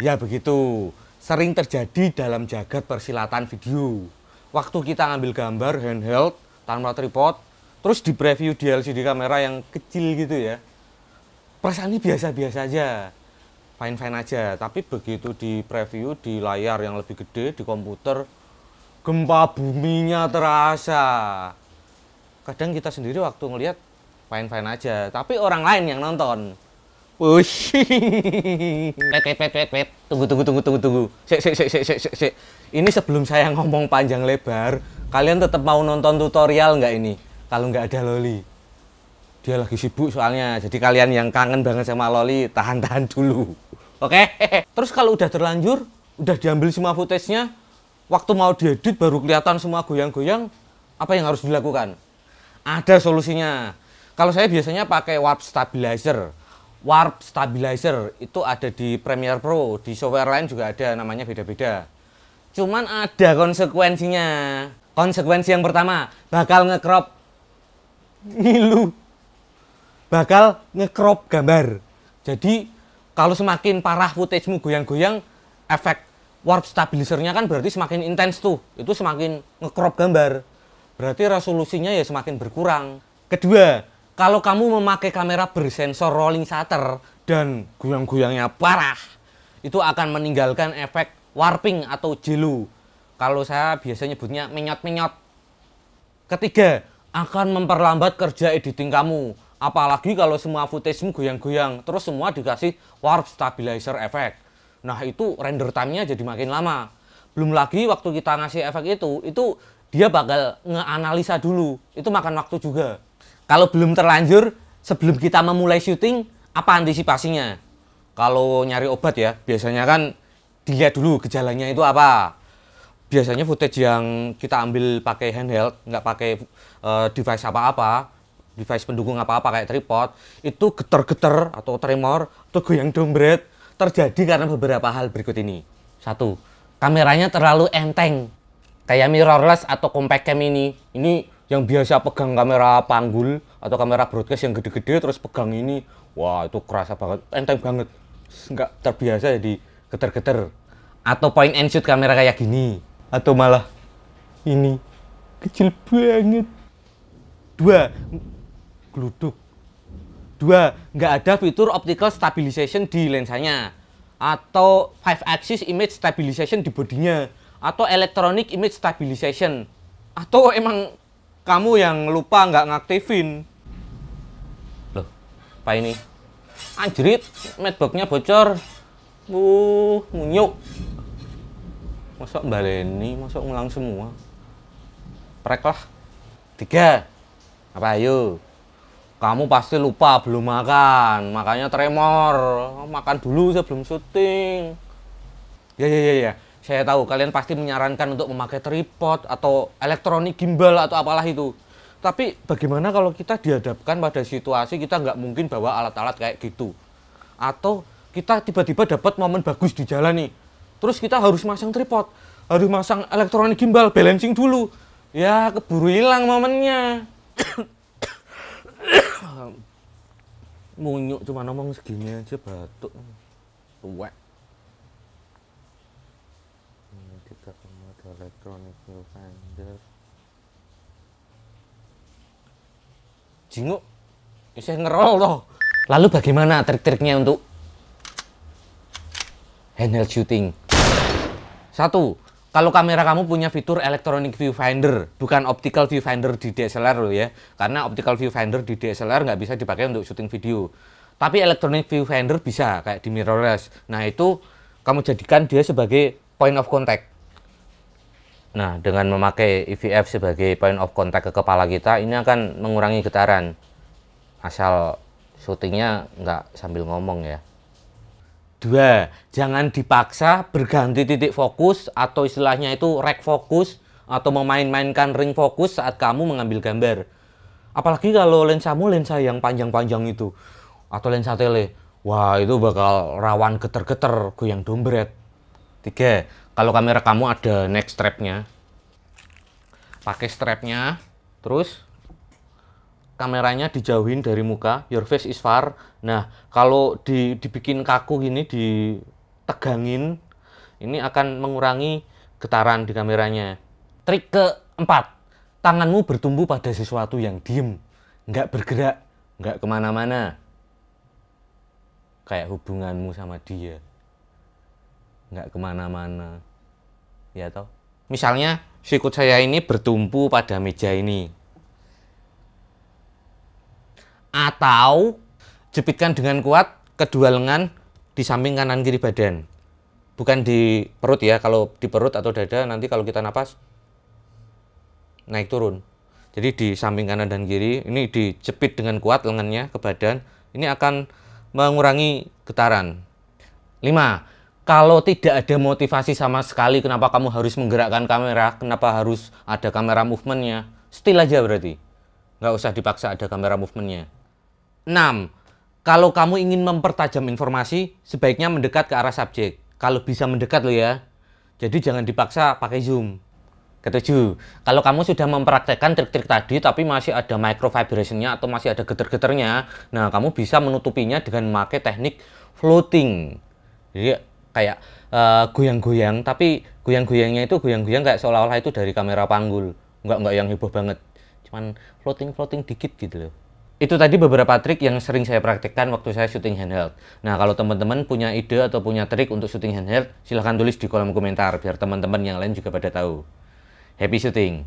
Ya begitu, sering terjadi dalam jagat persilatan video. Waktu kita ngambil gambar handheld tanpa tripod, terus di preview di LCD kamera yang kecil gitu ya. Perasaan ini biasa-biasa aja, fine-fine aja. Tapi begitu di preview di layar yang lebih gede, di komputer, gempa buminya terasa. Kadang kita sendiri waktu ngelihat fine-fine aja, tapi orang lain yang nonton. Tunggu. Sik. Ini sebelum saya ngomong panjang lebar, kalian tetap mau nonton tutorial nggak ini? Kalau nggak ada Loli. Dia lagi sibuk soalnya, jadi kalian yang kangen banget sama Loli, tahan-tahan dulu. Oke? Terus kalau udah terlanjur, udah diambil semua footage-nya, waktu mau diedit baru kelihatan semua goyang-goyang, apa yang harus dilakukan? Ada solusinya. Kalau saya biasanya pakai warp stabilizer. Warp stabilizer itu ada di Premiere Pro, di software lain juga ada, namanya beda-beda. Cuman ada konsekuensinya. Konsekuensi yang pertama, bakal nge-crop ngilu. Bakal nge-crop gambar. Jadi kalau semakin parah footage-mu goyang-goyang, efek warp stabilizernya kan berarti semakin intens tuh. Itu semakin nge-crop gambar. Berarti resolusinya ya semakin berkurang. Kedua, kalau kamu memakai kamera bersensor rolling shutter dan goyang-goyangnya parah, itu akan meninggalkan efek warping atau jelo. Kalau saya biasanya nyebutnya menyot-menyot. Ketiga, akan memperlambat kerja editing kamu. Apalagi kalau semua footage-mu goyang-goyang, terus semua dikasih warp stabilizer efek. Nah itu render time-nya jadi makin lama. Belum lagi waktu kita ngasih efek itu dia bakal ngeanalisa dulu. Itu makan waktu juga. Kalau belum terlanjur, sebelum kita memulai syuting, apa antisipasinya? Kalau nyari obat ya, biasanya kan dilihat dulu gejalanya itu apa. Biasanya footage yang kita ambil pakai handheld, nggak pakai device apa-apa, device pendukung apa-apa kayak tripod, itu geter-geter atau tremor atau goyang dombret terjadi karena beberapa hal berikut ini. 1. Kameranya terlalu enteng, kayak mirrorless atau compact cam ini yang biasa pegang kamera panggul atau kamera broadcast yang gede-gede terus pegang ini, wah itu kerasa banget, enteng banget, nggak terbiasa jadi geter-geter. Atau point and shoot kamera kayak gini, atau malah ini kecil banget. 2. Gluduk. 2. Nggak ada fitur optical stabilization di lensanya, atau 5-axis image stabilization di bodinya, atau electronic image stabilization, atau emang kamu yang lupa nggak ngaktifin. Loh, apa ini? Anjrit, medbox-nya bocor. Munyuk. Masuk baleni, masuk ngulang semua. Prek lah. 3. Apa ayo? Kamu pasti lupa belum makan, makanya tremor. Makan dulu sebelum syuting. Ya. Saya tahu kalian pasti menyarankan untuk memakai tripod atau elektronik gimbal atau apalah itu. Tapi bagaimana kalau kita dihadapkan pada situasi kita nggak mungkin bawa alat-alat kayak gitu. Atau kita tiba-tiba dapat momen bagus di jalan nih. Terus kita harus masang tripod, harus masang elektronik gimbal, balancing dulu. Ya keburu hilang momennya. Munyuk cuma ngomong segini aja batuk. Tuwek. Kita ada elektronik viewfinder. Jinguk, saya ngerol toh. Lalu bagaimana trik-triknya untuk handheld shooting? 1. Kalau kamera kamu punya fitur electronic viewfinder, bukan optical viewfinder di DSLR loh ya. Karena optical viewfinder di DSLR nggak bisa dipakai untuk syuting video. Tapi electronic viewfinder bisa, kayak di mirrorless. Nah itu kamu jadikan dia sebagai point of contact. Nah, dengan memakai EVF sebagai point of contact ke kepala kita, ini akan mengurangi getaran. Asal syutingnya nggak sambil ngomong ya. 2. Jangan dipaksa berganti titik fokus atau istilahnya itu rek fokus atau memain-mainkan ring fokus saat kamu mengambil gambar. Apalagi kalau lensamu lensa yang panjang-panjang itu atau lensa tele. Wah, itu bakal rawan geter-geter, goyang dombret. 3. Kalau kamera kamu ada neck strapnya, pakai strapnya, terus kameranya dijauhin dari muka, your face is far. Nah, kalau dibikin kaku gini, ditegangin, ini akan mengurangi getaran di kameranya. Trik keempat, tanganmu bertumbuh pada sesuatu yang diem, nggak bergerak, nggak kemana-mana. Kayak hubunganmu sama dia, nggak kemana-mana, ya toh. Misalnya, sikut saya ini bertumpu pada meja ini. Atau jepitkan dengan kuat kedua lengan di samping kanan kiri badan. Bukan di perut ya, kalau di perut atau dada nanti kalau kita napas naik turun. Jadi di samping kanan dan kiri ini dijepit dengan kuat lengannya ke badan. Ini akan mengurangi getaran. 5. Kalau tidak ada motivasi sama sekali kenapa kamu harus menggerakkan kamera, kenapa harus ada kamera movementnya, still aja berarti. Nggak usah dipaksa ada kamera movementnya. 6. Kalau kamu ingin mempertajam informasi, sebaiknya mendekat ke arah subjek. Kalau bisa mendekat loh ya. Jadi jangan dipaksa pakai zoom. Ketujuh, kalau kamu sudah mempraktekkan trik-trik tadi tapi masih ada micro vibration-nya atau masih ada geter-geternya, nah kamu bisa menutupinya dengan memakai teknik floating. Jadi kayak goyang-goyang, tapi goyang-goyangnya itu goyang-goyang kayak seolah-olah itu dari kamera panggul. Nggak yang heboh banget. Cuman floating-floating dikit gitu loh. Itu tadi beberapa trik yang sering saya praktekkan waktu saya syuting handheld. Nah, kalau teman-teman punya ide atau punya trik untuk syuting handheld, silahkan tulis di kolom komentar biar teman-teman yang lain juga pada tahu. Happy shooting!